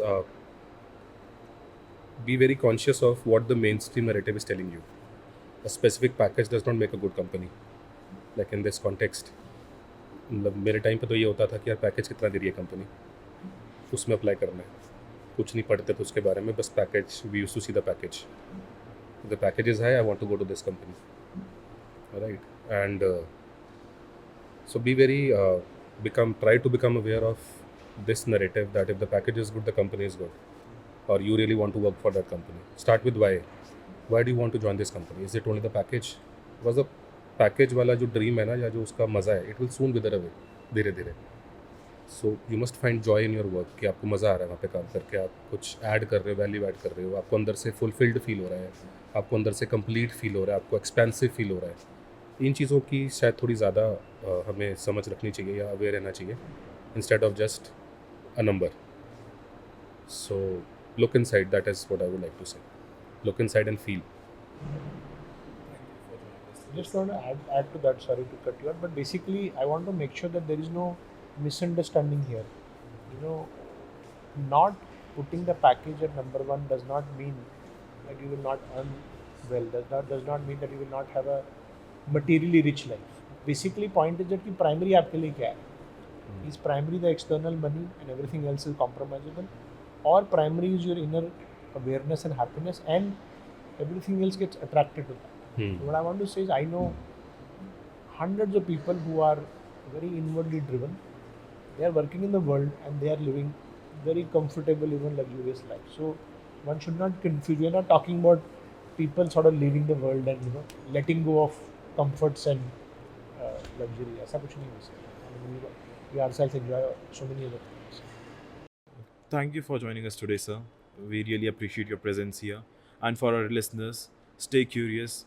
be very conscious of what the mainstream narrative is telling you. A specific package does not make a good company. Like in this context, मतलब मेरे time पे तो ये होता था कि यार package कितना दे रही है कंपनी, उसमें अप्लाई करना है, कुछ नहीं पढ़ते थे उसके बारे में, बस package, we used to see the package, the package is high, I want to go to this company, right? And so be very try to become aware of this narrative that if the package is good, the company is good, or you really want to work for that company. Start with why do you want to join this company? Is it only the package? Because the package वाला जो dream है ना, या जो उसका मज़ा है, it will soon wither away धीरे धीरे. So you must find joy in your work, कि आपको मज़ा आ रहा है वहाँ पे काम करके, आप कुछ ऐड कर रहे हो, वैल्यू ऐड कर रहे हो, आपको अंदर से फुलफिल्ड फील हो रहा है, आपको अंदर से कंप्लीट फील हो रहा है, आपको एक्सपेंसिव फील हो रहा है. इन चीज़ों की शायद थोड़ी ज़्यादा हमें समझ रखनी चाहिए या अवेयर रहना चाहिए, instead of just a number. So look inside, that is what I would like to say. Look inside and feel. Just want to add to that. Sorry to cut you out, but basically, I want to make sure that there is no misunderstanding here. Not putting the package at number one does not mean that you will not earn well. Does not mean that you will not have a materially rich life. Basically, point is that कि primary आपके लिए क्या है? Is primary the external money and everything else is compromisable, or primary is your inner awareness and happiness, and everything else gets attracted to that. So what I want to say is, I know hundreds of people who are very inwardly driven. They are working in the world and they are living very comfortable, even luxurious life. So one should not confuse. We are not talking about people sort of leaving the world and letting go of comforts and luxury. ऐसा कुछ नहीं हो सकता. I mean, we ourselves enjoy so many other things. Thank you for joining us today, sir. We really appreciate your presence here. And for our listeners, stay curious.